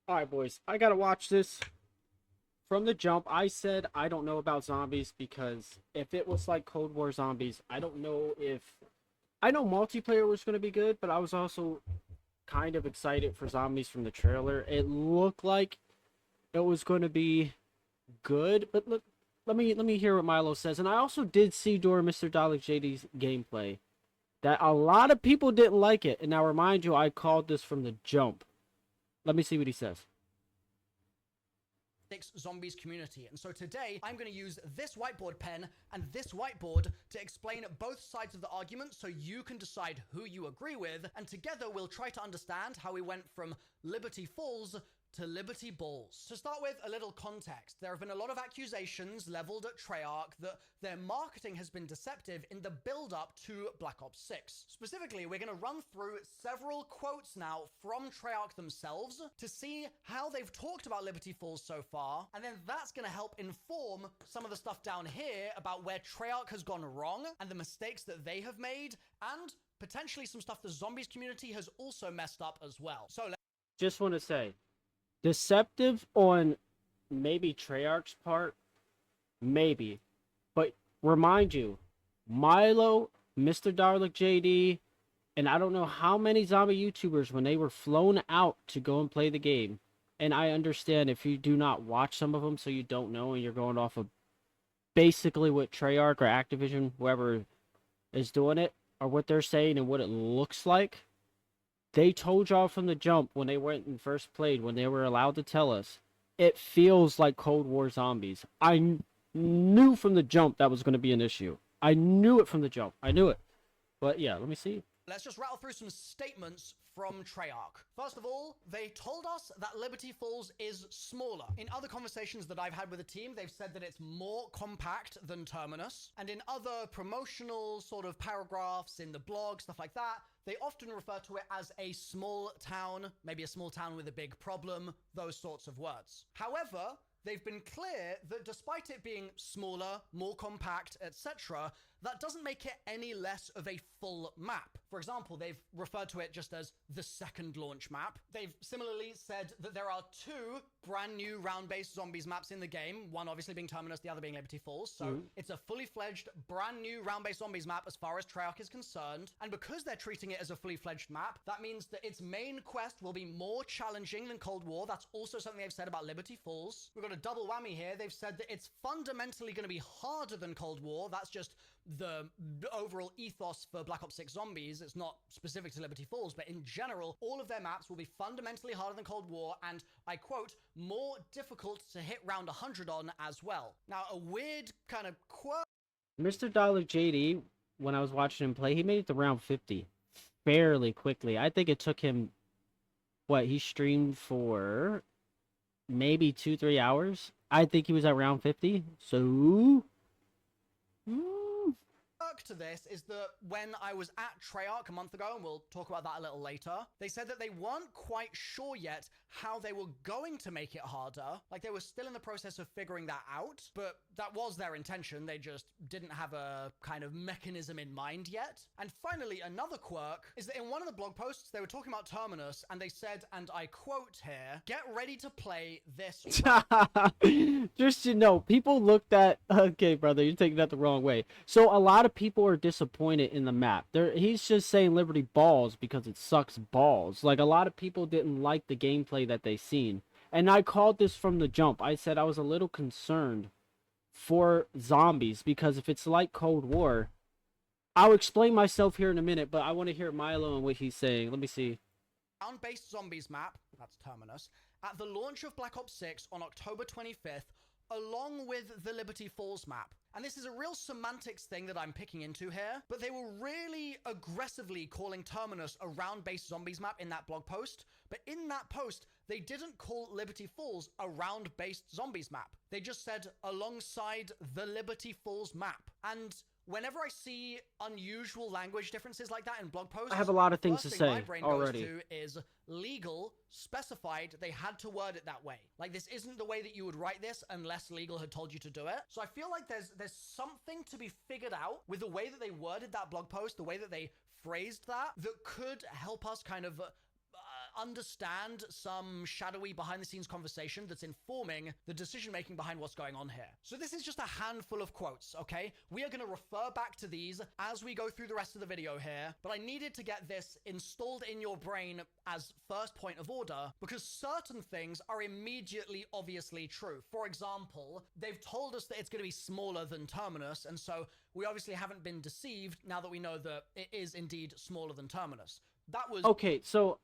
All right, boys, I gotta watch this from the jump. I said I don't know about zombies because if it was like Cold War zombies, I don't know if I know multiplayer was going to be good, but I was also kind of excited for zombies from the trailer. It looked like it was going to be good, but look, let me hear what Milo says. And I also did see during Mr. Dalek JD's gameplay that a lot of people didn't like it. And now remind you, I called this from the jump. Let me see what he says. Zombies community. And so today I'm going to use this whiteboard pen and this whiteboard to explain both sides of the argument so you can decide who you agree with, and together we'll try to understand how we went from Liberty Falls to Liberty Balls. To start with, a little context. There have been a lot of accusations leveled at Treyarch that their marketing has been deceptive in the build-up to Black Ops 6. Specifically, we're going to run through several quotes now from Treyarch themselves to see how they've talked about Liberty Falls so far, and then that's going to help inform some of the stuff down here about where Treyarch has gone wrong and the mistakes that they have made, and potentially some stuff the zombies community has also messed up as well. So Just want to say, deceptive on maybe Treyarch's part, maybe, but remind you, Milo, Mr. Darlick JD, and I don't know how many zombie YouTubers when they were flown out to go and play the game. And I understand if you do not watch some of them, so you don't know, and you're going off of basically what Treyarch or Activision, whoever is doing it, or what they're saying and what it looks like. They told y'all from the jump when they went and first played, when they were allowed to tell us, it feels like Cold War zombies. Knew from the jump that was going to be an issue. I knew it from the jump. I knew it. But yeah, let me see. Let's just rattle through some statements from Treyarch. First of all, they told us that Liberty Falls is smaller. In other conversations that I've had with the team, they've said that it's more compact than Terminus. And in other promotional sort of paragraphs in the blog, stuff like that, they often refer to it as a small town, maybe a small town with a big problem, those sorts of words. However, they've been clear that despite it being smaller, more compact, etc., that doesn't make it any less of a full map. For example, they've referred to it just as the second launch map. They've similarly said that there are two brand new round-based zombies maps in the game, one obviously being Terminus, the other being Liberty Falls. So it's a fully fledged, brand new round-based zombies map as far as Treyarch is concerned. And because they're treating it as a fully fledged map, that means that its main quest will be more challenging than Cold War. That's also something they've said about Liberty Falls. We've got a double whammy here. They've said that it's fundamentally going to be harder than Cold War. That's just the overall ethos for Black Ops 6 Zombies. It's not specific to Liberty Falls, but in general, all of their maps will be fundamentally harder than Cold War, and I quote, more difficult to hit round 100 on as well. Now, a weird kind of quirk. Mr. Dollar JD, when I was watching him play, he made it to round 50 fairly quickly. I think it took him, what, he streamed for maybe 2-3 hours. I think he was at round 50. So, To this is that when I was at Treyarch a month ago, and we'll talk about that a little later, they said that they weren't quite sure yet how they were going to make it harder. Like, they were still in the process of figuring that out, but that was their intention. They just didn't have a kind of mechanism in mind yet. And finally, another quirk is that in one of the blog posts, they were talking about Terminus, and they said, and I quote here, "Get ready to play this." just you know, people looked at. Okay, brother, you're taking that the wrong way. So a lot of people are disappointed in the map. He's just saying Liberty Balls because it sucks balls. Like, a lot of people didn't like the gameplay that they seen, and I called this from the jump. I said I was a little concerned for zombies because if it's like Cold War, I'll explain myself here in a minute. But I want to hear Milo and what he's saying. Let me see. Round-based zombies map, that's Terminus, at the launch of Black Ops 6 on October 25th, along with the Liberty Falls map. And this is a real semantics thing that I'm picking into here, but they were really aggressively calling Terminus a round-based zombies map in that blog post. But in that post, they didn't call Liberty Falls a round-based zombies map. They just said alongside the Liberty Falls map. And whenever I see unusual language differences like that in blog posts, I have a lot of things to first thing say my brain already. goes to is legal specified they had to word it that way. Like, this isn't the way that you would write this unless legal had told you to do it. So I feel like there's something to be figured out with the way that they worded that blog post, the way that they phrased that could help us kind of understand some shadowy behind-the-scenes conversation that's informing the decision-making behind what's going on here. So this is just a handful of quotes, okay? We are going to refer back to these as we go through the rest of the video here, but I needed to get this installed in your brain as first point of order because certain things are immediately obviously true. For example, they've told us that it's going to be smaller than Terminus, and so we obviously haven't been deceived now that we know that it is indeed smaller than Terminus. That was... Okay, so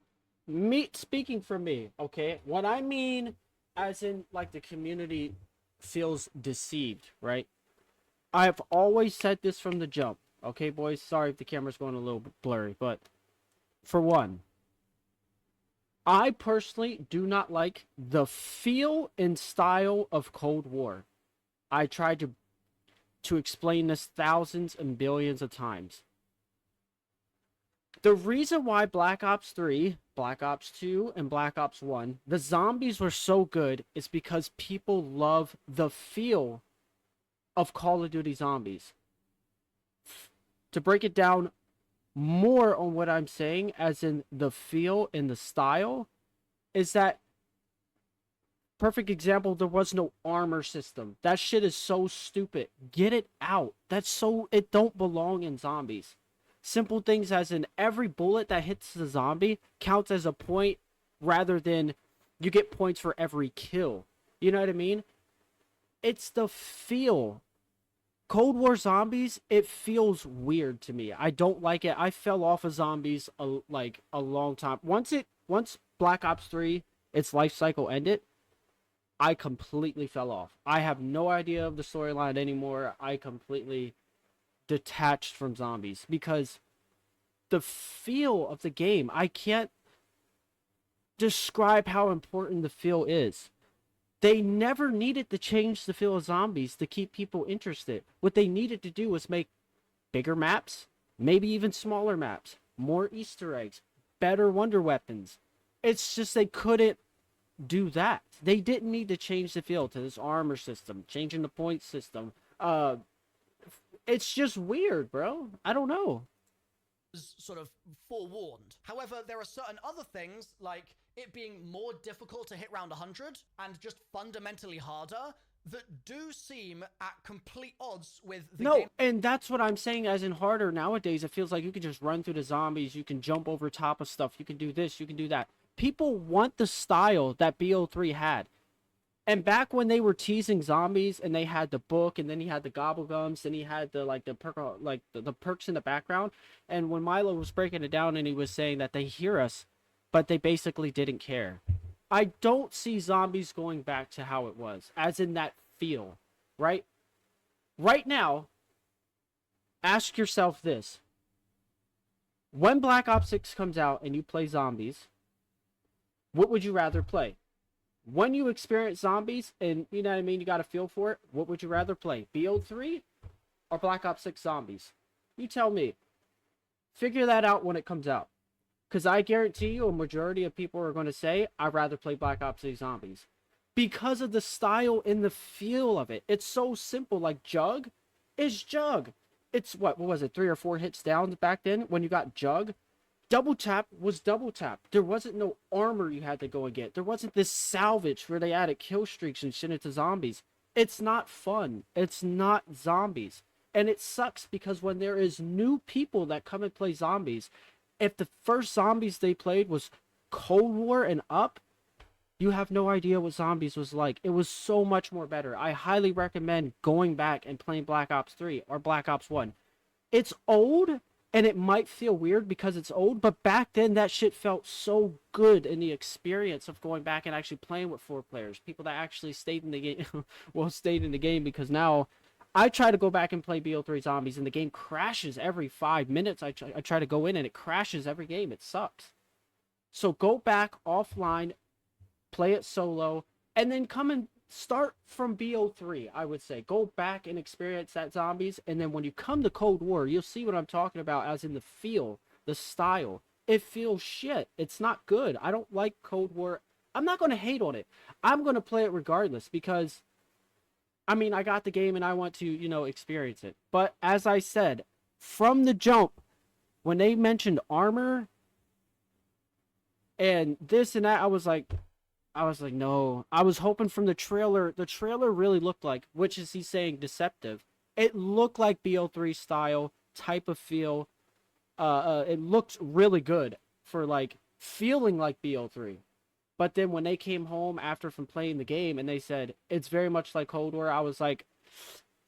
speaking for me, okay, what I mean as in like the community feels deceived, right? I've always said this from the jump. Okay, boys, sorry if the camera's going a little bit blurry, but for one, I personally do not like the feel and style of Cold War. I tried to explain this thousands and billions of times. The reason why Black Ops 3, Black Ops 2, and Black Ops 1, the zombies were so good is because people love the feel of Call of Duty zombies. To break it down more on what I'm saying, as in the feel and the style, is that perfect example, there was no armor system. That shit is so stupid. Get it out. It don't belong in zombies. Simple things as in every bullet that hits the zombie counts as a point rather than you get points for every kill. You know what I mean? It's the feel. Cold War zombies, it feels weird to me. I don't like it. I fell off of zombies a long time. Once Black Ops 3, its life cycle ended, I completely fell off. I have no idea of the storyline anymore. I completely detached from zombies because the feel of the game, I can't describe how important the feel is. They never needed to change the feel of zombies to keep people interested. What they needed to do was make bigger maps, maybe even smaller maps, more Easter eggs, better wonder weapons. It's just they couldn't do that. They didn't need to change the feel to this armor system, changing the point system. It's just weird, bro. I don't know. Sort of forewarned. However, there are certain other things, like it being more difficult to hit round 100 and just fundamentally harder, that do seem at complete odds with the game. And that's what I'm saying, as in harder nowadays. It feels like you can just run through the zombies, you can jump over top of stuff, you can do this, you can do that. People want the style that BO3 had. And back when they were teasing zombies and they had the book and then he had the gobblegums and he had the perks in the background, and when Milo was breaking it down and he was saying that they hear us but they basically didn't care. I don't see zombies going back to how it was, as in that feel, right? Right now, ask yourself this. When Black Ops 6 comes out and you play zombies, what would you rather play? When you experience zombies and, you know what I mean, you got a feel for it, what would you rather play? BO3 or Black Ops 6 zombies? You tell me. Figure that out when it comes out. Because I guarantee you a majority of people are going to say, I'd rather play Black Ops 6 zombies. Because of the style and the feel of it. It's so simple. Like Jug is Jug. It's what was it, 3 or 4 hits down back then when you got Jug? Double tap was double tap. There wasn't no armor you had to go and get. There wasn't this salvage where they added kill streaks and shit into zombies. It's not fun. It's not zombies. And it sucks because when there is new people that come and play zombies, if the first zombies they played was Cold War and up, you have no idea what zombies was like. It was so much more better. I highly recommend going back and playing Black Ops 3 or Black Ops 1. It's old, and it might feel weird because it's old, but back then that shit felt so good in the experience of going back and actually playing with 4 players. People that actually stayed in the game, stayed in the game, because now I try to go back and play BO3 zombies and the game crashes every 5 minutes. I try to go in and it crashes every game. It sucks. So go back offline, play it solo, and then come and start from BO3, I would say. Go back and experience that zombies, and then when you come to Cold War, you'll see what I'm talking about, as in the feel, the style. It feels shit. It's not good. I don't like Cold War. I'm not going to hate on it. I'm going to play it regardless because, I mean, I got the game and I want to, you know, experience it. But as I said, from the jump, when they mentioned armor, and this and that. I was like, no. I was hoping from the trailer. The trailer really looked like, which is he saying deceptive. It looked like BO3 style type of feel. It looked really good for like feeling like BO3. But then when they came home after from playing the game and they said it's very much like Cold War, I was like,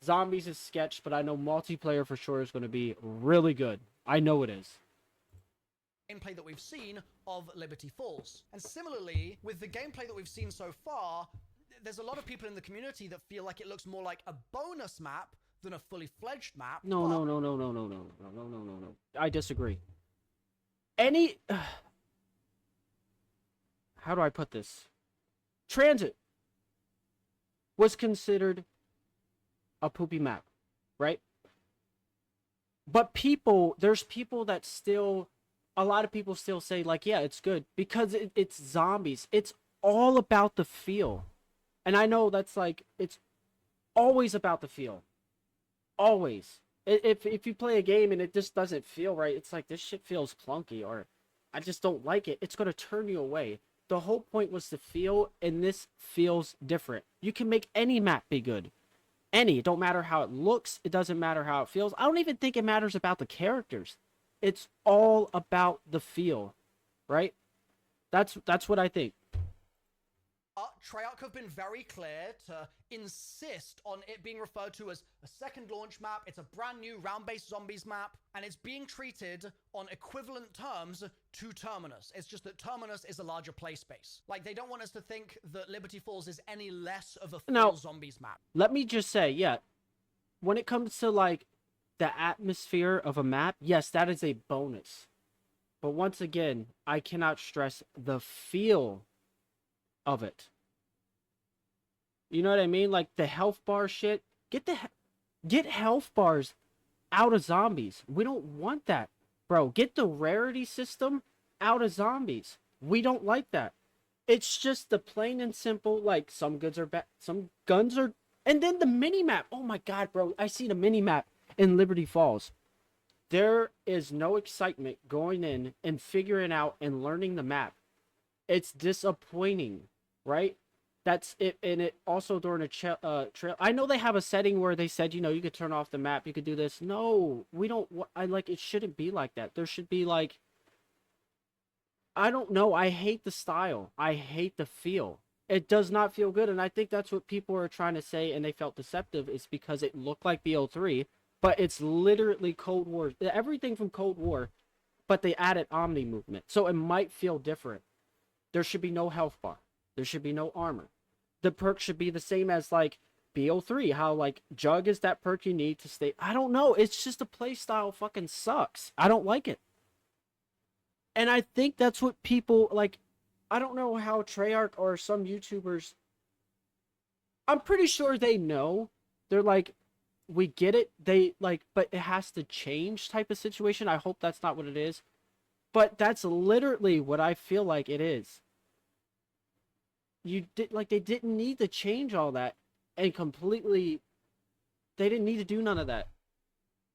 Zombies is sketched, but I know multiplayer for sure is going to be really good. I know it is. Gameplay that we've seen of Liberty Falls. And similarly, with the gameplay that we've seen so far, there's a lot of people in the community that feel like it looks more like a bonus map than a fully fledged map. No, no, no, no, no, no, no, no, no, no, no, no. I disagree. Any how do I put this? Transit was considered a poopy map, right? But there's people that still, a lot of people still say, like, yeah, it's good because it's zombies. It's all about the feel. And I know that's like, it's always about the feel. Always. If you play a game and it just doesn't feel right, it's like, this shit feels clunky or I just don't like it. It's going to turn you away. The whole point was to feel, and this feels different. You can make any map be good. Any. It don't matter how it looks. It doesn't matter how it feels. I don't even think it matters about the characters. It's all about the feel, right? That's what I think. Treyarch have been very clear to insist on it being referred to as a second launch map. It's a brand new round-based zombies map, and it's being treated on equivalent terms to Terminus. It's just that Terminus is a larger play space. Like, they don't want us to think that Liberty Falls is any less of a full zombies map. Let me just say, yeah, when it comes to, like, the atmosphere of a map, yes, that is a bonus. But once again, I cannot stress the feel of it. You know what I mean? Like the health bar shit. Get health bars out of zombies. We don't want that, bro. Get the rarity system out of zombies. We don't like that. It's just the plain and simple. Like some goods are bad, some guns are, and then the mini map. Oh my god, bro! I see the mini map in Liberty Falls. There is no excitement going in and figuring out and learning the map. It's disappointing, right? That's it. And it also during a trail, I know they have a setting where they said, you know, you could turn off the map, you could do this. No, we don't. I like it. Shouldn't be like that. There should be like, I don't know. I hate the style. I hate the feel. It does not feel good, and I think that's what people are trying to say, and they felt deceptive is because it looked like BO3, but it's literally Cold War. Everything from Cold War, but they added Omni movement, so it might feel different. There should be no health bar. There should be no armor. The perk should be the same as like BO3. How like Jug is that perk you need to stay. I don't know. It's just the playstyle fucking sucks. I don't like it. And I think that's what people like. I don't know how Treyarch or some YouTubers. I'm pretty sure they know. They're like, we get it. They like, but it has to change type of situation. I hope that's not what it is. But that's literally what I feel like it is. You did like they didn't need to change all that and completely. They didn't need to do none of that.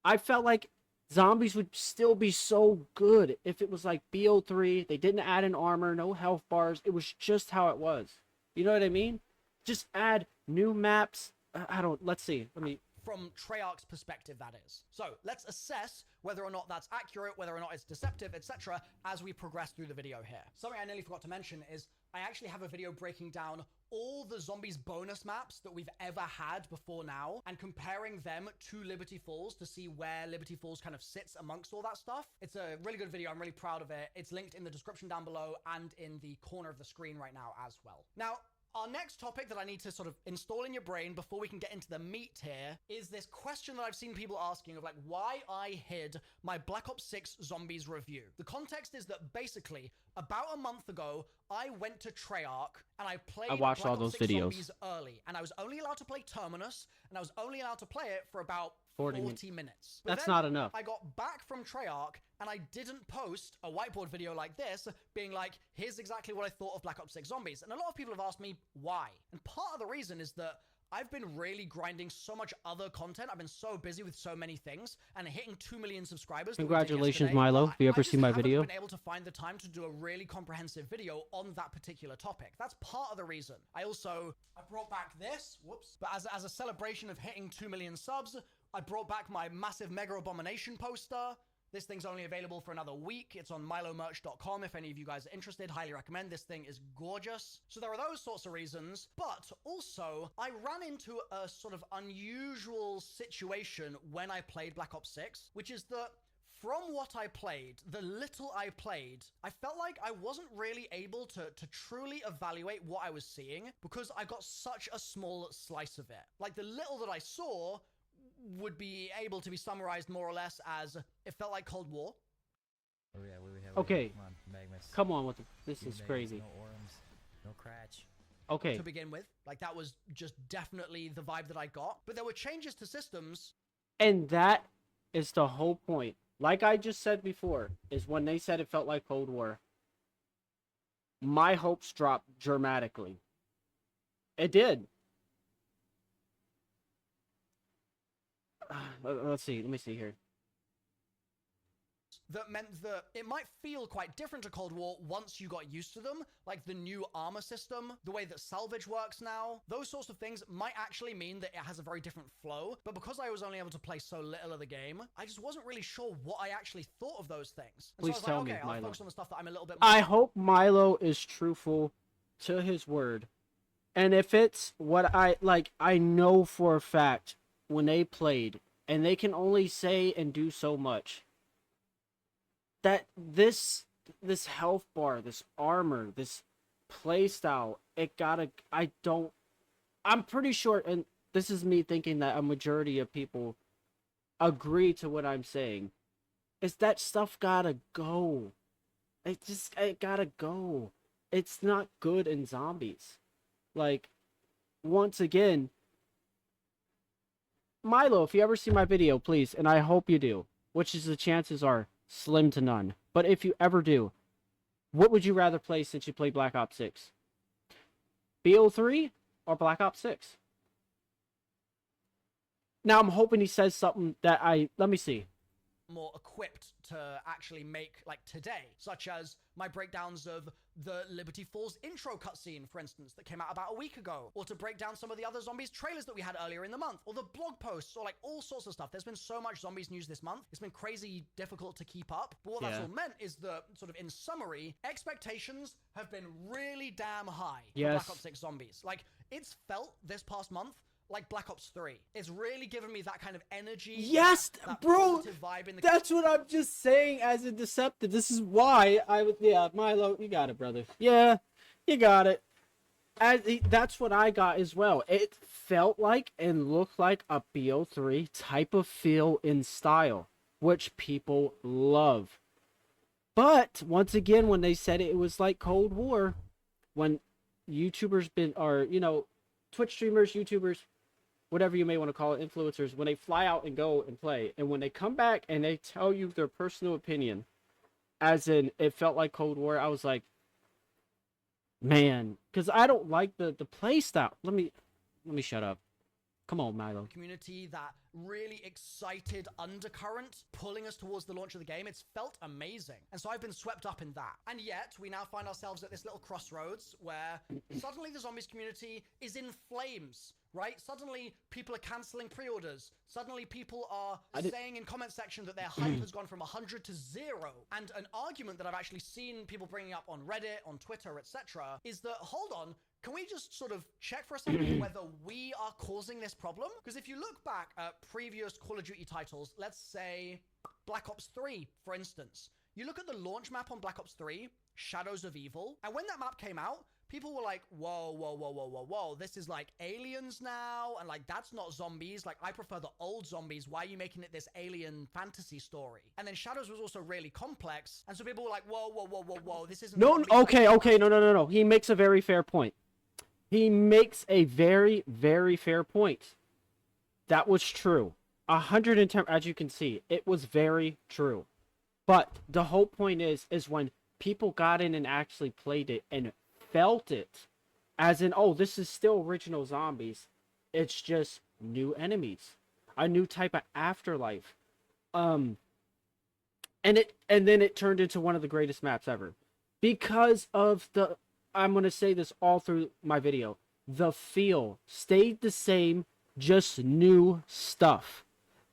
I felt like zombies would still be so good if it was like BO3. They didn't add an armor, no health bars. It was just how it was. You know what I mean? Just add new maps. I don't. Let's see. Let me. From Treyarch's perspective, that is. So let's assess whether or not that's accurate, whether or not it's deceptive, etc., as we progress through the video here. Something I nearly forgot to mention is I actually have a video breaking down all the zombies bonus maps that we've ever had before now and comparing them to Liberty Falls to see where Liberty Falls kind of sits amongst all that stuff. It's a really good video. I'm really proud of it. It's linked in the description down below and in the corner of the screen right now as well. Now, our next topic that I need to sort of install in your brain before we can get into the meat here is this question that I've seen people asking of like why I hid my Black Ops 6 Zombies review. The context is that basically about a month ago, I went to Treyarch and I played I watched Black all those Ops 6 videos Zombies early, and I was only allowed to play Terminus, and I was only allowed to play it for about 40 minutes. But That's then not enough. I got back from Treyarch and I didn't post a whiteboard video like this being like, here's exactly what I thought of Black Ops 6 Zombies. And a lot of people have asked me why. And part of the reason is that I've been really grinding so much other content. I've been so busy with so many things, and hitting 2 million subscribers. Congratulations, yesterday, Milo. Have you ever seen my video? I've been able to find the time to do a really comprehensive video on that particular topic. That's part of the reason. I brought back this, whoops, but as a celebration of hitting 2 million subs, I brought back my massive Mega Abomination poster. This thing's only available for another week. It's on milomerch.com if any of you guys are interested. Highly recommend. This thing is gorgeous. So there are those sorts of reasons, but also I ran into a sort of unusual situation when I played Black Ops 6, which is that from what I played, the little I played, I felt like I wasn't really able to truly evaluate what I was seeing because I got such a small slice of it. Like the little that I saw would be able to be summarized more or less as it felt like Cold War. Oh yeah, Okay. Come on, Magnus. Come on with this is crazy. No orums, no cratch. Okay. To begin with, like that was just definitely the vibe that I got. But there were changes to systems. And that is the whole point. Like I just said before, is when they said it felt like Cold War, my hopes dropped dramatically. It did. Let's see. Let me see here. That meant that it might feel quite different to Cold War once you got used to them, like the new armor system, the way that salvage works now. Those sorts of things might actually mean that it has a very different flow, but because I was only able to play so little of the game, I just wasn't really sure what I actually thought of those things. And Please so I was tell like, me, okay, I'll Milo. focus on the stuff that I'm a little bit more... I hope Milo is truthful to his word. And if it's what I know for a fact when they played, and they can only say and do so much, that this health bar, this armor, this playstyle, I'm pretty sure, and this is me thinking that a majority of people agree to what I'm saying, is that stuff gotta go. It gotta go. It's not good in zombies. Like, once again, Milo, if you ever see my video, please, and I hope you do, which is the chances are slim to none. But if you ever do, what would you rather play since you play Black Ops 6? BO3 or Black Ops 6? Now I'm hoping he says something that let me see. more equipped to actually make like today, such as my breakdowns of the Liberty Falls intro cutscene, for instance, that came out about a week ago, or to break down some of the other Zombies trailers that we had earlier in the month, or the blog posts, or like all sorts of stuff. There's been so much Zombies news this month. It's been crazy difficult to keep up. But what that's all meant is that, sort of in summary, expectations have been really damn high for Black Ops 6 Zombies. Like, it's felt this past month like Black Ops 3. It's really given me that kind of energy. Yes, that bro. Vibe in the that's what I'm just saying as a Deceptive. This is why I would. Yeah, Milo, you got it, brother. Yeah, you got it. That's what I got as well. It felt like and looked like a BO3 type of feel in style, which people love. But once again, when they said it was like Cold War, when YouTubers Twitch streamers, YouTubers, whatever you may want to call it, influencers, when they fly out and go and play, and when they come back and they tell you their personal opinion, as in it felt like Cold War, I was like, man, because I don't like the play style. Let me shut up. Come on, Milo. Community, that really excited undercurrent pulling us towards the launch of the game. It's felt amazing. And so I've been swept up in that. And yet, we now find ourselves at this little crossroads where suddenly the Zombies community is in flames, right? Suddenly, people are canceling pre-orders. Suddenly, people are saying in comment section that their hype has gone from 100 to 0. And an argument that I've actually seen people bringing up on Reddit, on Twitter, etc., is that, hold on, can we just sort of check for a second whether we are causing this problem? Because if you look back at previous Call of Duty titles, let's say Black Ops 3, for instance, you look at the launch map on Black Ops 3, Shadows of Evil, and when that map came out, people were like, whoa, whoa, whoa, whoa, whoa, whoa, this is like aliens now, and like, that's not zombies, like, I prefer the old zombies, why are you making it this alien fantasy story? And then Shadows was also really complex, and so people were like, whoa, whoa, whoa, whoa, whoa, this isn't... Okay, no, he makes a very fair point. He makes a very, very fair point. That was true. 110, as you can see, it was very true. But the whole point is when people got in and actually played it and felt it, as in, oh, this is still original Zombies, It's just new enemies, a new type of afterlife. Um, and then it turned into one of the greatest maps ever because of the. I'm gonna say this all through my video. The feel stayed the same, just new stuff.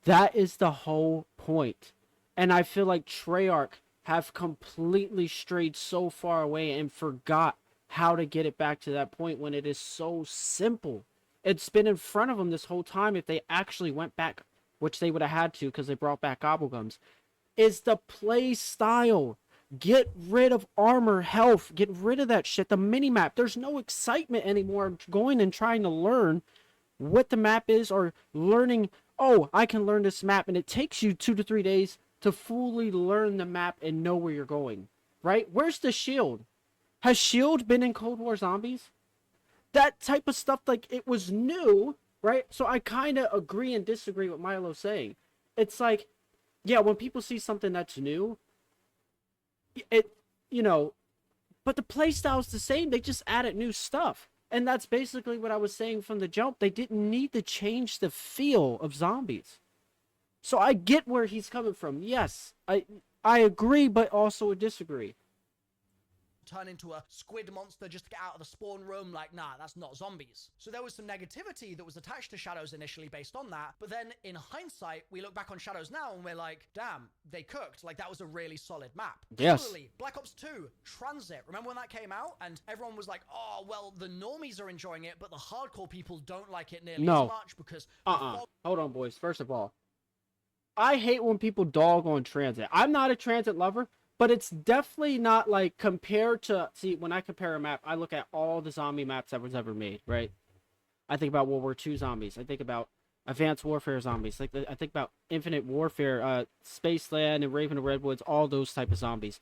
That is the whole point. And I feel like Treyarch have completely strayed so far away and forgot how to get it back to that point when it is so simple. It's been in front of them this whole time if they actually went back, which they would have had to because they brought back Gobblegums, is the play style. Get rid of armor, health, get rid of that shit. The mini map, there's no excitement anymore going and trying to learn what the map is or learning, oh, I can learn this map, and it takes you 2 to 3 days to fully learn the map and know where you're going, right? Where's the shield? Has shield been in Cold War Zombies? That type of stuff, like, it was new, right? So I kind of agree and disagree with Milo saying. It's like, yeah, when people see something that's new, it, you know, but the playstyle's the same. They just added new stuff. And that's basically what I was saying from the jump. They didn't need to change the feel of zombies. So I get where he's coming from. Yes, I agree, but also disagree. Turn into a squid monster just to get out of the spawn room. Like, nah, that's not zombies. So there was some negativity that was attached to Shadows initially based on that. But then in hindsight, we look back on Shadows now and we're like, damn, they cooked. Like, that was a really solid map. Yes. Similarly, Black Ops 2, Transit. Remember when that came out? And everyone was like, oh, well, the normies are enjoying it, but the hardcore people don't like it nearly as much because... Hold on, boys. First of all, I hate when people dog on Transit. I'm not a Transit lover, but it's definitely not like compared to, see, when I compare a map, I look at all the zombie maps that was ever made, right? I think about World War II zombies. I think about Advanced Warfare zombies. Like I think about Infinite Warfare, Spaceland and Raven of Redwoods, all those type of zombies.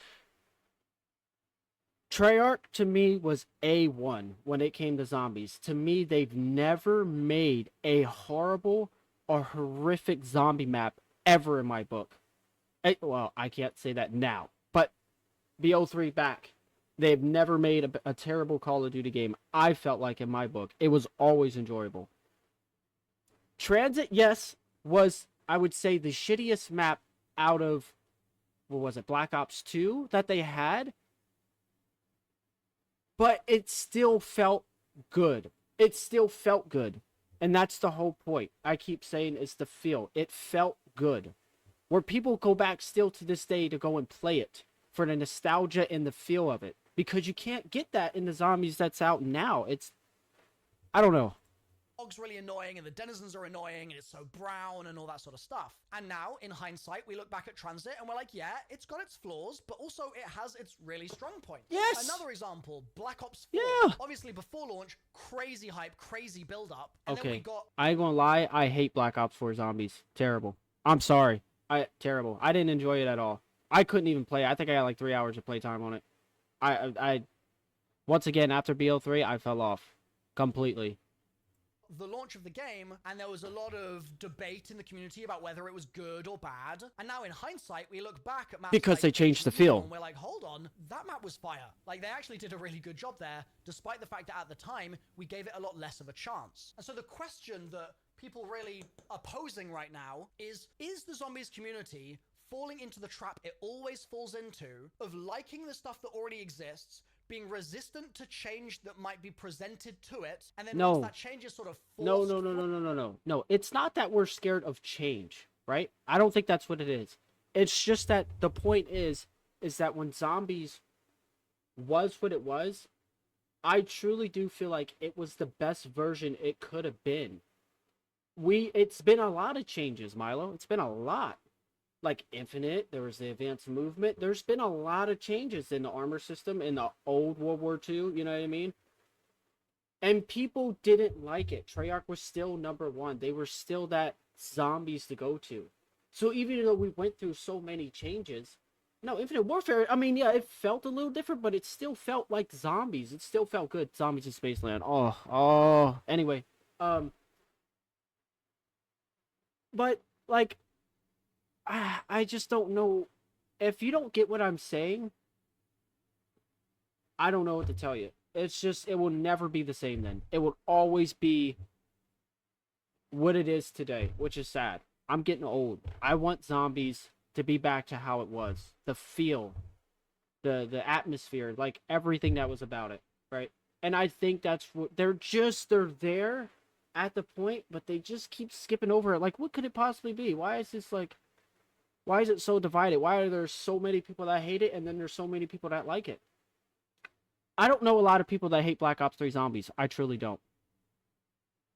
Treyarch to me was A1 when it came to zombies. To me, they've never made a horrible or horrific zombie map ever in my book. Well, I can't say that now, but BO3 back, they've never made a terrible Call of Duty game. I felt like in my book, it was always enjoyable. Transit, yes, was, I would say, the shittiest map out of, what was it, Black Ops 2 that they had, but it still felt good. It still felt good, and that's the whole point. I keep saying is the feel. It felt good. Where people go back still to this day to go and play it for the nostalgia and the feel of it. Because you can't get that in the zombies that's out now. It's, I don't know. Dog's really annoying and the denizens are annoying and it's so brown and all that sort of stuff. And now, in hindsight, we look back at Transit and we're like, yeah, it's got its flaws, but also it has its really strong points. Yes! Another example, Black Ops 4. Yeah! Obviously, before launch, crazy hype, crazy build-up. And Okay, then we got... I ain't gonna lie, I hate Black Ops 4 zombies. Terrible. I'm sorry. Terrible. I didn't enjoy it at all. I couldn't even play. I think I got like 3 hours of playtime on it. I once again, after BO3, I fell off completely. The launch of the game, and there was a lot of debate in the community about whether it was good or bad. And now in hindsight, we look back at maps Because like they changed the feel. and we're like, hold on, that map was fire. Like, they actually did a really good job there, despite the fact that at the time, we gave it a lot less of a chance. And so the question that people really are posing right now is the zombies community falling into the trap it always falls into of liking the stuff that already exists, being resistant to change that might be presented to it, and then once that change is sort of forced... No. It's not that we're scared of change, right? I don't think that's what it is. It's just that the point is that when zombies was what it was, I truly do feel like it was the best version it could have been. It's been a lot of changes, Milo. It's been a lot. Like Infinite, there was the advanced movement. There's been a lot of changes in the armor system in the old World War II, you know what I mean? And people didn't like it. Treyarch was still #1. They were still that zombies to go to. So even though we went through so many changes, no, Infinite Warfare, I mean, yeah, it felt a little different, but it still felt like zombies. It still felt good. Zombies in Spaceland. Anyway, but like, I just don't know. If you don't get what I'm saying, I don't know what to tell you. It's just, it will never be the same then. It will always be what it is today, which is sad. I'm getting old. I want zombies to be back to how it was. The feel, the atmosphere, like everything that was about it, right? And I think that's what they're there at the point, but they just keep skipping over it. Like, what could it possibly be? Why is this like? Why is it so divided? Why are there so many people that hate it, and then there's so many people that like it? I don't know a lot of people that hate Black Ops 3 Zombies. I truly don't.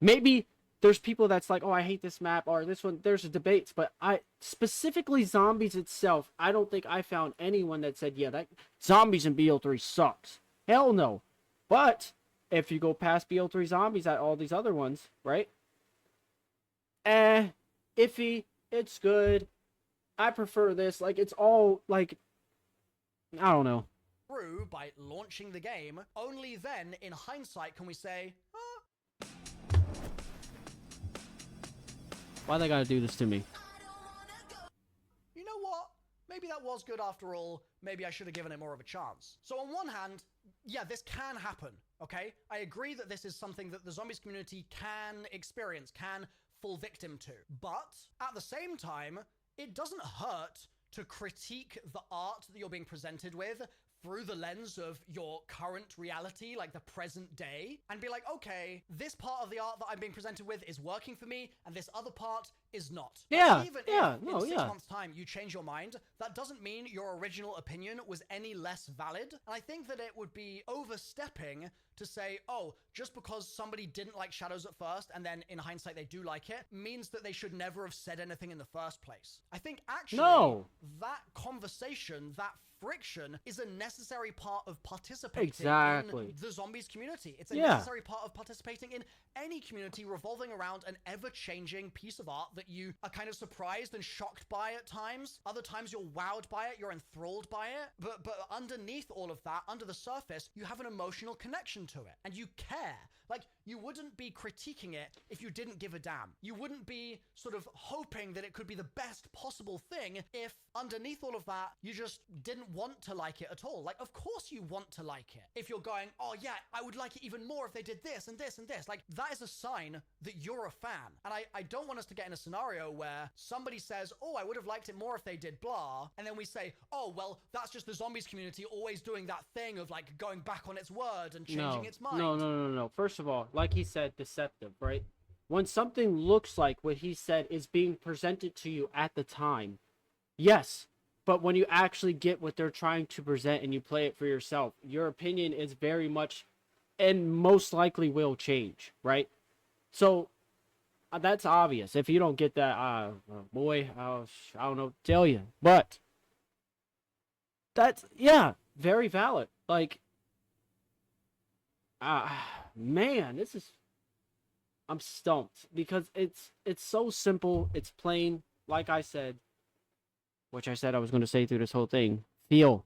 Maybe there's people that's like, oh, I hate this map or this one. There's debates, but I specifically Zombies itself, I don't think I found anyone that said, yeah, that Zombies in BO3 sucks. Hell no. But if you go past BO3 Zombies at all these other ones, right? Iffy. It's good. I prefer this. Like, it's all like, I don't know. Through by launching the game. Only then, in hindsight, can we say, Why they gotta do this to me? you know what? Maybe that was good after all. Maybe I should have given it more of a chance. So on one hand, yeah, this can happen, okay? I agree that this is something that the zombies community can experience, can fall victim to. But at the same time, it doesn't hurt to critique the art that you're being presented with through the lens of your current reality, like the present day, and be like, okay, this part of the art that I'm being presented with is working for me, and this other part is not. Yeah, Even yeah, if no, in 6 yeah. months' time you change your mind, that doesn't mean your original opinion was any less valid. And I think that it would be overstepping to say, oh, just because somebody didn't like Shadows at first, and then in hindsight they do like it, means that they should never have said anything in the first place. I think actually that conversation, that friction is a necessary part of participating in the zombies community. It's a necessary part of participating in any community revolving around an ever-changing piece of art that you are kind of surprised and shocked by at times. Other times you're wowed by it, you're enthralled by it. But underneath all of that, under the surface, you have an emotional connection to it. And you care. Like, you wouldn't be critiquing it if you didn't give a damn. You wouldn't be sort of hoping that it could be the best possible thing if underneath all of that, you just didn't want to like it at all. Like, of course you want to like it. If you're going, oh yeah, I would like it even more if they did this and this and this. Like, that is a sign that you're a fan. And I don't want us to get in a scenario where somebody says, oh, I would have liked it more if they did blah. And then we say, oh, well, that's just the zombies community always doing that thing of like going back on its word and changing its mind. No. First of all, like he said, deceptive, right? When something looks like what he said is being presented to you at the time, yes. But when you actually get what they're trying to present and you play it for yourself, your opinion is very much and most likely will change, right? So that's obvious. If you don't get that, boy, I don't know what to tell you. But that's, yeah, very valid. Like, man, I'm stumped because it's so simple. It's plain, like I said, which I said I was going to say through this whole thing. Feel.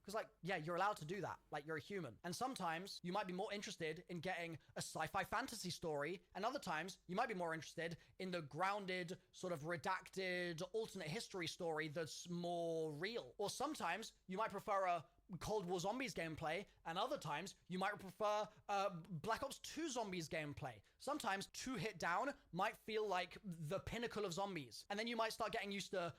Because, like, yeah, you're allowed to do that. Like, you're a human. And sometimes you might be more interested in getting a sci-fi fantasy story, and other times you might be more interested in the grounded, sort of redacted, alternate history story that's more real. Or sometimes you might prefer a Cold War Zombies gameplay, and other times you might prefer Black Ops 2 Zombies gameplay. Sometimes 2 Hit Down might feel like the pinnacle of zombies, and then you might start getting used to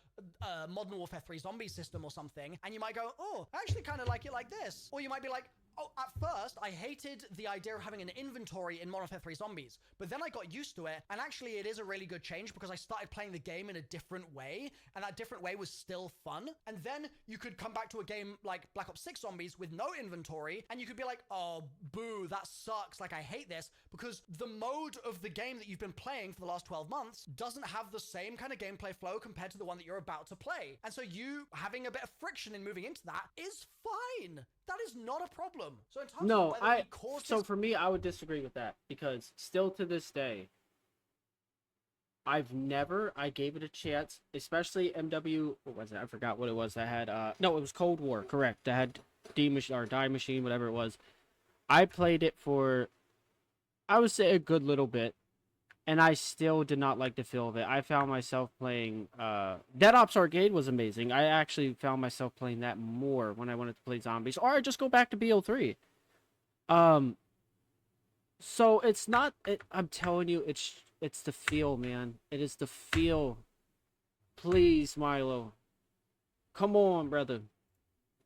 Modern Warfare 3 zombie system or something, and you might go, oh, I actually kind of like it like this. Or you might be like, oh, at first, I hated the idea of having an inventory in Modern Warfare 3 Zombies, but then I got used to it, and actually it is a really good change because I started playing the game in a different way, and that different way was still fun. And then you could come back to a game like Black Ops 6 Zombies with no inventory, and you could be like, oh, boo, that sucks, like I hate this, because the mode of the game that you've been playing for the last 12 months doesn't have the same kind of gameplay flow compared to the one that you're about to play. And so you having a bit of friction in moving into that is fine. That is not a problem. So in terms of whether we cause so for me, I would disagree with that because still to this day, I gave it a chance, especially MW, what was it? I forgot what it was. That had, no, it was Cold War, correct. That had Die Machine, whatever it was. I played it for, I would say a good little bit, and I still did not like the feel of it. I found myself playing, Dead Ops Arcade was amazing. I actually found myself playing that more when I wanted to play zombies, or I just go back to BO3. So it's not. I'm telling you, it's the feel, man. It is the feel. Please, Milo. Come on, brother.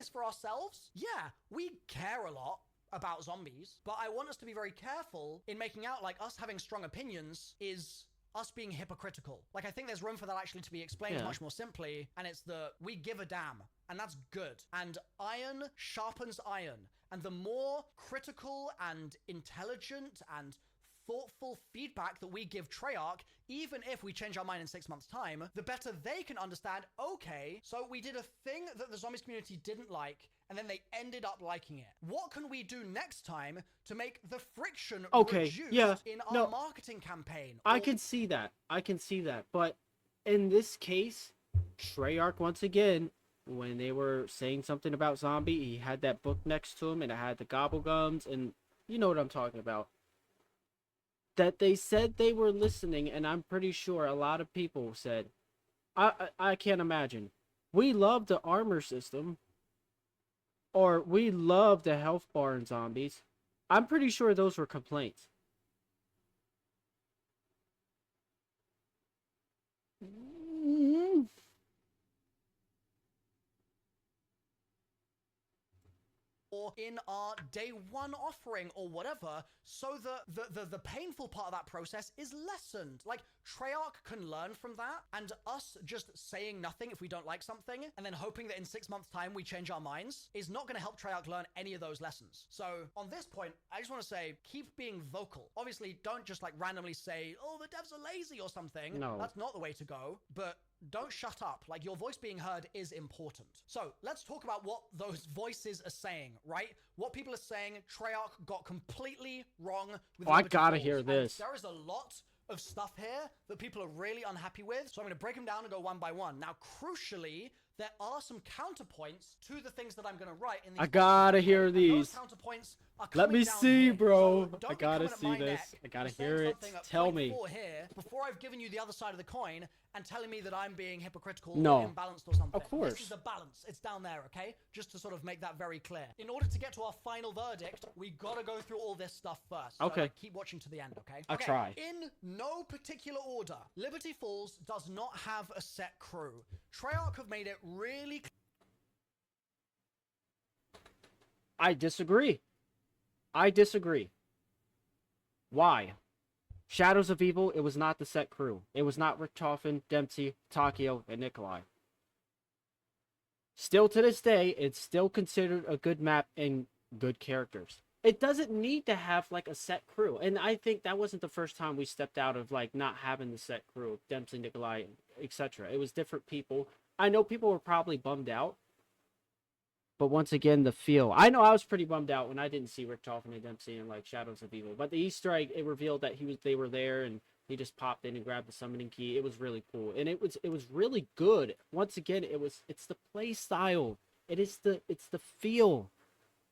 this for ourselves? Yeah, we care a lot about zombies, but I want us to be very careful in making out like us having strong opinions is us being hypocritical. Like, I think there's room for that actually to be explained Yeah. much more simply, and it's the we give a damn, and that's good. And iron sharpens iron, and the more critical and intelligent and thoughtful feedback that we give Treyarch, even if we change our mind in 6 months' time, the better they can understand, okay, so we did a thing that the zombies community didn't like, and then they ended up liking it. What can we do next time to make the friction reduced in our marketing campaign? I can see that. I can see that. But in this case, Treyarch, once again, when they were saying something about zombie, he had that book next to him, and it had the gobble gums, and you know what I'm talking about. That they said they were listening, and I'm pretty sure a lot of people said, I can't imagine. We love the armor system, or we love the health bar in zombies. I'm pretty sure those were complaints. or in our day one offering or whatever, so that the painful part of that process is lessened. Like, Treyarch can learn from that, and us just saying nothing if we don't like something, and then hoping that in 6 months' time we change our minds, is not going to help Treyarch learn any of those lessons. So, on this point, I just want to say, keep being vocal. Obviously, don't just like randomly say, oh, the devs are lazy or something. No. That's not the way to go, but don't shut up. Like, your voice being heard is important. So let's talk about what those voices are saying, right? What people are saying, Treyarch got completely wrong with I Liberty gotta Falls. hear And this. there is a lot of stuff here that people are really unhappy with. So I'm going to break them down and go one by one. Now, crucially, there are some counterpoints to the things that I'm going to write in these I gotta posts, hear and these. those counterpoints are Let coming me down see, here. bro. So don't I be gotta coming at see my this. neck I gotta and saying hear it. something at Tell point me. 4 here before I've given you the other side of the coin and telling me that I'm being hypocritical No. or imbalanced or something. Of course. This is the balance. It's down there, okay? Just to sort of make that very clear. In order to get to our final verdict, we gotta go through all this stuff first. So, Okay. like, keep watching to the end, okay? I'll try. In no particular order, Liberty Falls does not have a set crew. Treyarch have made it really I disagree. I disagree. Why? Shadows of Evil, it was not the set crew. It was not Richtofen, Dempsey, Takio, and Nikolai. Still to this day, it's still considered a good map and good characters. It doesn't need to have like a set crew. And I think that wasn't the first time we stepped out of like not having the set crew, Dempsey, Nikolai, etc. It was different people. I know people were probably bummed out. But once again, the feel. I know I was pretty bummed out when I didn't see Richtofen and Dempsey in like Shadows of Evil. But the Easter egg, it revealed that they were there, and he just popped in and grabbed the summoning key. It was really cool, and it was really good. Once again, it's the play style. It's the feel.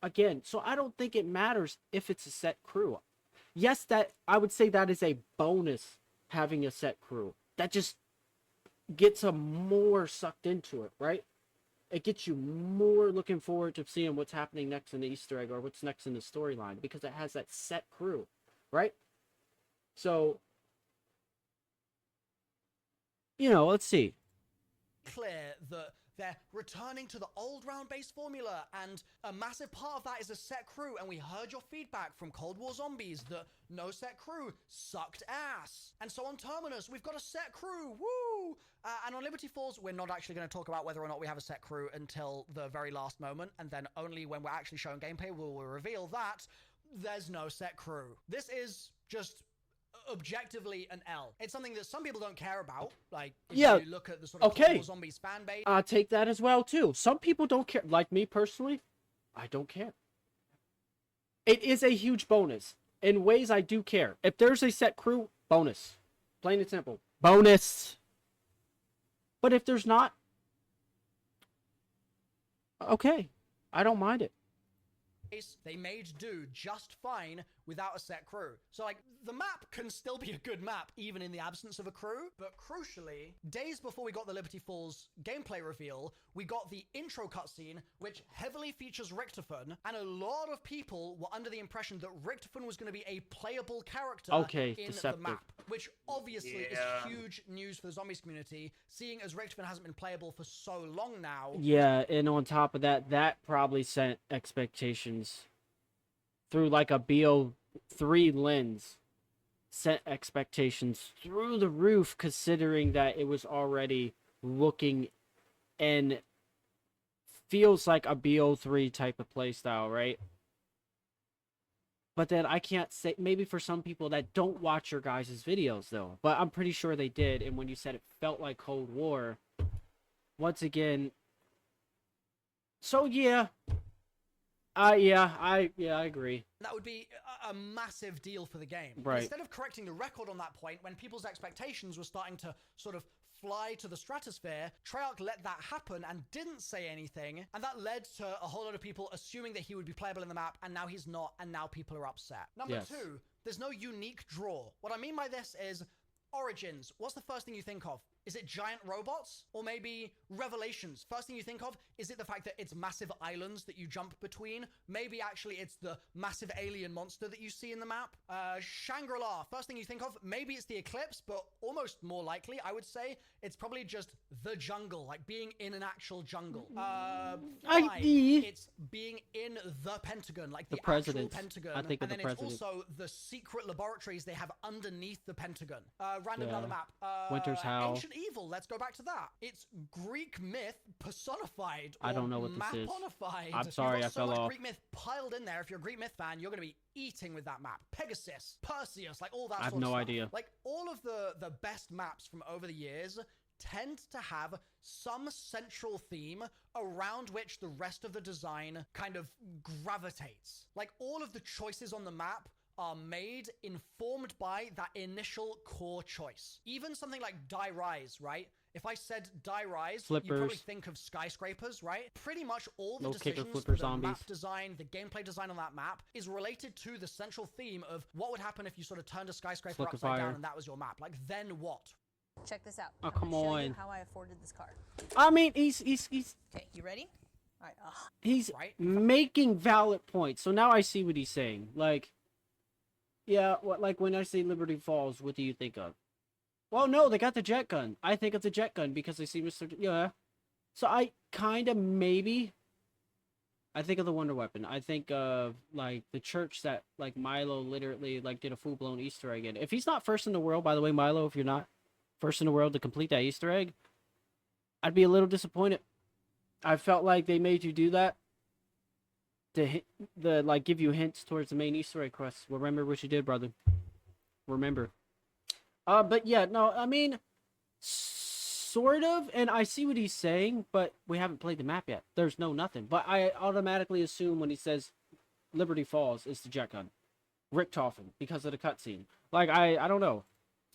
Again, so I don't think it matters if it's a set crew. Yes, that I would say that is a bonus, having a set crew. That just gets them more sucked into it, right? It gets you more looking forward to seeing what's happening next in the Easter egg or what's next in the storyline, because it has that set crew, right? So, let's see. clear that they're returning to the old round-based formula, and a massive part of that is a set crew, and we heard your feedback from Cold War Zombies that no set crew sucked ass. And so on Terminus, we've got a set crew, woo! And on Liberty Falls, we're not actually going to talk about whether or not we have a set crew until the very last moment, and then only when we're actually showing gameplay will we reveal that there's no set crew. This is just objectively an L. It's something that some people don't care about. Like, if you look at the sort of Cold War Zombies fan base. Take that as well, too. Some people don't care. Like me personally, I don't care. It is a huge bonus. In ways I do care. If there's a set crew, bonus. Plain and simple. Bonus. But if there's not, okay. I don't mind it. they made do just fine without a set crew. So like the map can still be a good map even in the absence of a crew, but crucially, days before we got the Liberty Falls gameplay reveal, we got the intro cutscene which heavily features Richtofen, and a lot of people were under the impression that Richtofen was going to be a playable character in deceptive. the map, which obviously is huge news for the zombies community, seeing as Richtofen hasn't been playable for so long now. Yeah, and on top of that, that probably sent expectations through like a BO3 lens, set expectations through the roof, considering that it was already looking and feels like a BO3 type of playstyle, right? But then I can't say, maybe for some people that don't watch your guys' videos though, but I'm pretty sure they did. And when you said it felt like Cold War, once again, so yeah, I agree. That would be a massive deal for the game. Right. Instead of correcting the record on that point, when people's expectations were starting to sort of fly to the stratosphere, Treyarch let that happen and didn't say anything, and that led to a whole lot of people assuming that he would be playable in the map, and now he's not, and now people are upset. Number two, there's no unique draw. What I mean by this is Origins. What's the first thing you think of? Is it giant robots? Or maybe Revelations? First thing you think of, is it the fact that it's massive islands that you jump between? Maybe actually it's the massive alien monster that you see in the map. Shangri-La, first thing you think of, maybe it's the Eclipse, but almost more likely, I would say, it's probably just the jungle, like being in an actual jungle. It's being in the Pentagon, like the actual Pentagon. I think and of then the it's also the secret laboratories they have underneath the Pentagon. Random down the map. Winter's Howl. Ancient Evil, let's go back to that. It's Greek myth personified. I don't know what this is. Maponified. I'm sorry, I fell off. Greek myth piled in there. If you're a Greek myth fan, you're going to be eating with that map. Pegasus, Perseus, like all that. I have no idea. Like all of the best maps from over the years tend to have some central theme around which the rest of the design kind of gravitates. Like all of the choices on the map are made informed by that initial core choice. Even something like Die Rise, right? If I said Die Rise, you probably think of skyscrapers, right? Pretty much all the decisions for the map design, the gameplay design on that map is related to the central theme of what would happen if you sort of turned a skyscraper upside down and that was your map. Like, then what? Check this out. Oh, come on. Show you how I afforded this car. I mean, he's Okay, you ready? All right. He's making valid points. So now I see what he's saying. Like, yeah, like when I say Liberty Falls, what do you think of? Well, no, they got the jet gun. I think it's a jet gun because I see Mr. Yeah. So I kind of maybe. I think of the Wonder Weapon. I think of like the church that like Milo literally like did a full blown Easter egg in. If he's not first in the world, by the way, Milo, if you're not first in the world to complete that Easter egg, I'd be a little disappointed. I felt like they made you do that to like give you hints towards the main Easter egg quest. Remember what you did, brother. Remember. But yeah, no, I mean, sort of, and I see what he's saying, but we haven't played the map yet. There's no nothing. But I automatically assume when he says Liberty Falls, it's the jet gun. Richtofen, because of the cutscene. Like, I don't know.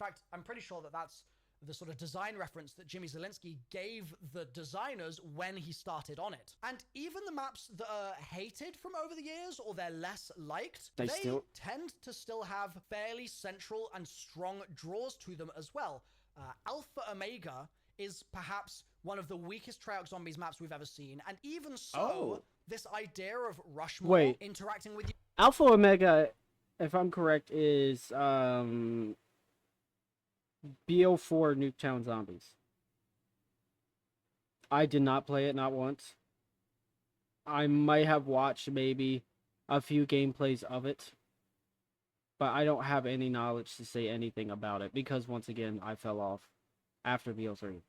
In fact, I'm pretty sure that that's the sort of design reference that Jimmy Zielinski gave the designers when he started on it. And even the maps that are hated from over the years, or they're less liked, they tend to still have fairly central and strong draws to them as well. Alpha Omega is perhaps one of the weakest Treyarch Zombies maps we've ever seen, and even so, this idea of Rushmore interacting with you... Alpha Omega, if I'm correct, is BO4 Nuketown Zombies. I did not play it, not once. I might have watched maybe a few gameplays of it, but I don't have any knowledge to say anything about it because, once again, I fell off after BO3.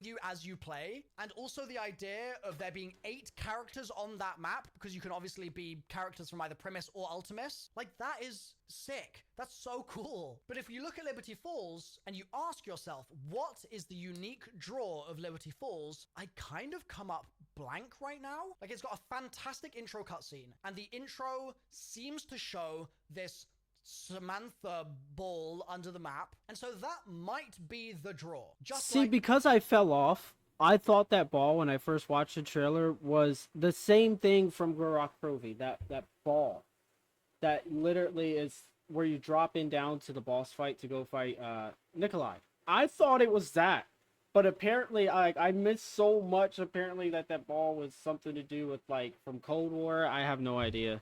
You as you play, and also the idea of there being 8 characters on that map, because you can obviously be characters from either Primus or Ultimus. Like, that is sick. That's so cool. But if you look at Liberty Falls and you ask yourself, what is the unique draw of Liberty Falls? I kind of come up blank right now. Like, it's got a fantastic intro cutscene, and the intro seems to show this Samantha ball under the map, and so that might be the draw. Because I fell off, I thought that ball when I first watched the trailer was the same thing from Gorok Provi. That ball that literally is where you drop in down to the boss fight to go fight Nikolai. I thought it was that, but apparently I missed so much. Apparently that ball was something to do with like from Cold War. I have no idea.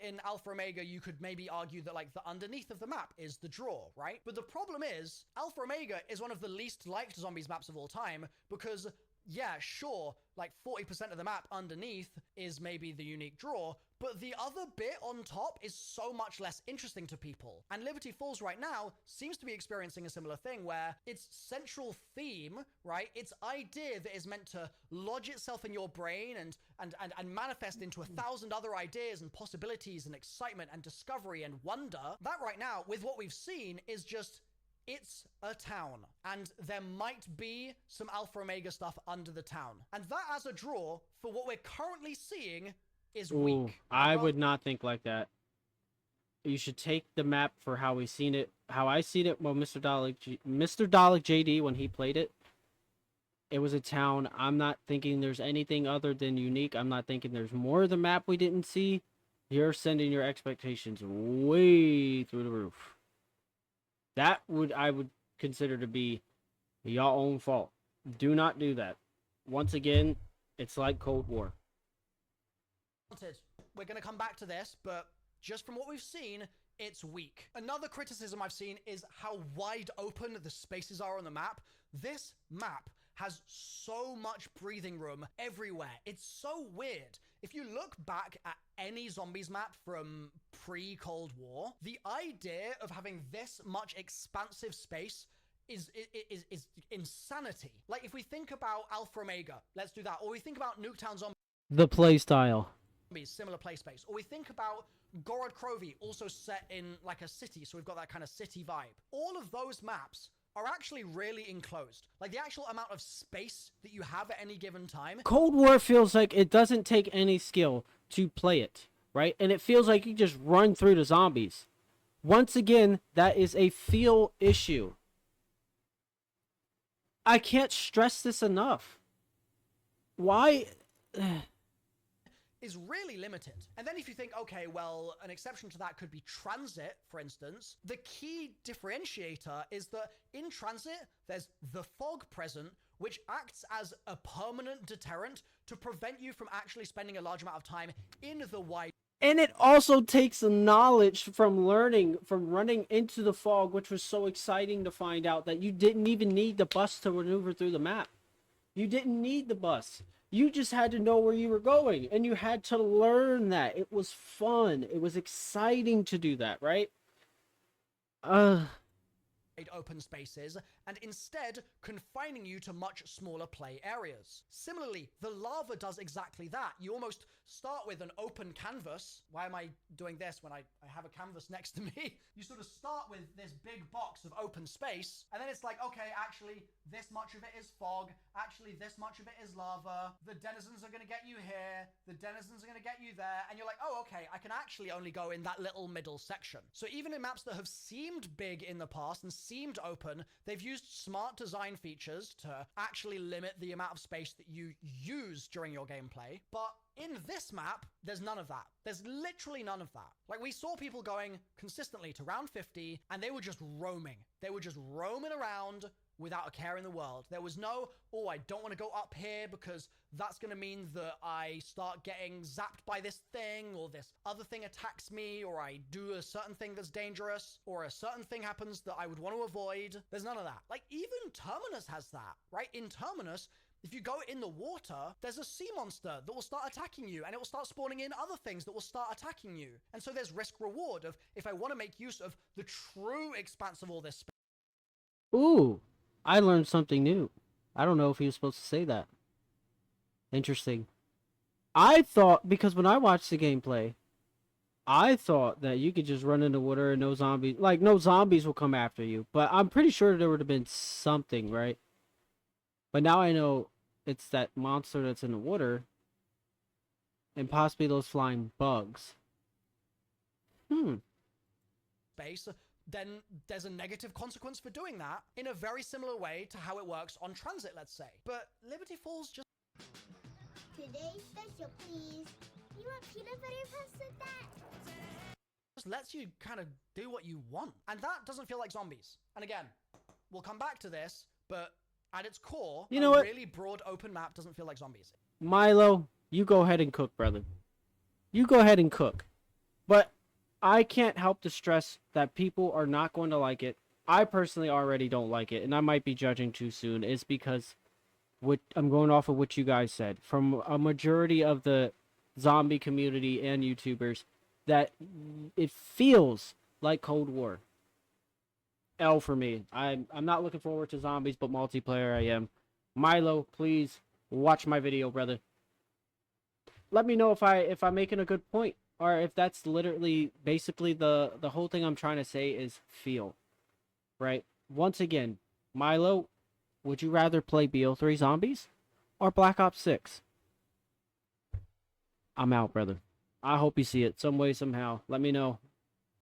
In Alpha Omega, you could maybe argue that like the underneath of the map is the draw, right? But the problem is Alpha Omega is one of the least liked zombies maps of all time because yeah, sure, like 40% of the map underneath is maybe the unique draw, but the other bit on top is so much less interesting to people. And Liberty Falls right now seems to be experiencing a similar thing where its central theme, right, its idea that is meant to lodge itself in your brain and manifest into 1,000 other ideas and possibilities and excitement and discovery and wonder, that right now, with what we've seen, is just it's a town, and there might be some Alpha Omega stuff under the town. And that as a draw, for what we're currently seeing, is Ooh, weak. I would not think like that. You should take the map for how we seen it, how I seen it. Well, Mr. Dalek JD when he played it, it was a town. I'm not thinking there's anything other than unique. I'm not thinking there's more of the map we didn't see. You're sending your expectations way through the roof. That I would consider to be your own fault. Do not do that. Once again, it's like Cold War. We're going to come back to this, but just from what we've seen, it's weak. Another criticism I've seen is how wide open the spaces are on the map. This map has so much breathing room everywhere. It's so weird. If you look back at any zombies map from pre-Cold War, the idea of having this much expansive space is insanity. Like if we think about Alpha Omega, let's do that. Or we think about Nuketown Zombies. The play style. Similar play space. Or we think about Gorod Krovi, also set in like a city, so we've got that kind of city vibe. All of those maps are actually really enclosed. Like the actual amount of space that you have at any given time. Cold War feels like it doesn't take any skill to play it, right? And it feels like you just run through the zombies. Once again, that is a feel issue. I can't stress this enough. Why? Is really limited. And then if you think, okay, well, an exception to that could be transit, for instance, the key differentiator is that in transit, there's the fog present, which acts as a permanent deterrent to prevent you from actually spending a large amount of time in the wide. And it also takes knowledge from learning, from running into the fog, which was so exciting to find out that you didn't even need the bus to maneuver through the map. You didn't need the bus. You just had to know where you were going, and you had to learn that. It was fun. It was exciting to do that, right? Open spaces, and instead confining you to much smaller play areas. Similarly, the lava does exactly that. You almost start with an open canvas. Why am I doing this when I have a canvas next to me? You sort of start with this big box of open space, and then it's like, okay, actually, this much of it is fog. Actually, this much of it is lava. The denizens are going to get you here. The denizens are going to get you there. And you're like, oh, okay, I can actually only go in that little middle section. So even in maps that have seemed big in the past and seemed open, they've used smart design features to actually limit the amount of space that you use during your gameplay. But in this map, there's none of that. There's literally none of that. Like, we saw people going consistently to round 50, and they were just roaming. They were just roaming around without a care in the world. There was no, oh, I don't want to go up here because that's going to mean that I start getting zapped by this thing, or this other thing attacks me, or I do a certain thing that's dangerous, or a certain thing happens that I would want to avoid. There's none of that. Like, even Terminus has that, right? In Terminus, if you go in the water, there's a sea monster that will start attacking you, and it will start spawning in other things that will start attacking you. And so there's risk reward of, if I want to make use of the true expanse of all this space. Ooh, I learned something new. I don't know if he was supposed to say that. Interesting. I thought, because when I watched the gameplay, I thought that you could just run in the water and no zombies will come after you. But I'm pretty sure there would have been something, right? But now I know it's that monster that's in the water. And possibly those flying bugs. Space, then there's a negative consequence for doing that in a very similar way to how it works on transit, let's say. But Liberty Falls just Today's special, please. You want peanut butter puffs with that? lets you kind of do what you want. And that doesn't feel like zombies. And again, we'll come back to this, but at its core, You know a what? really broad open map doesn't feel like zombies. Milo, you go ahead and cook, brother. You go ahead and cook. But I can't help to stress that people are not going to like it. I personally already don't like it, and I might be judging too soon. It's because I'm going off of what you guys said. From a majority of the zombie community and YouTubers, that it feels like Cold War. L for me. I'm not looking forward to zombies, but multiplayer I am. Milo, please watch my video, brother. Let me know if I'm making a good point, or if that's literally basically the whole thing I'm trying to say is feel. Right? Once again, Milo, would you rather play BO3 Zombies or Black Ops 6? I'm out, brother. I hope you see it some way, somehow. Let me know.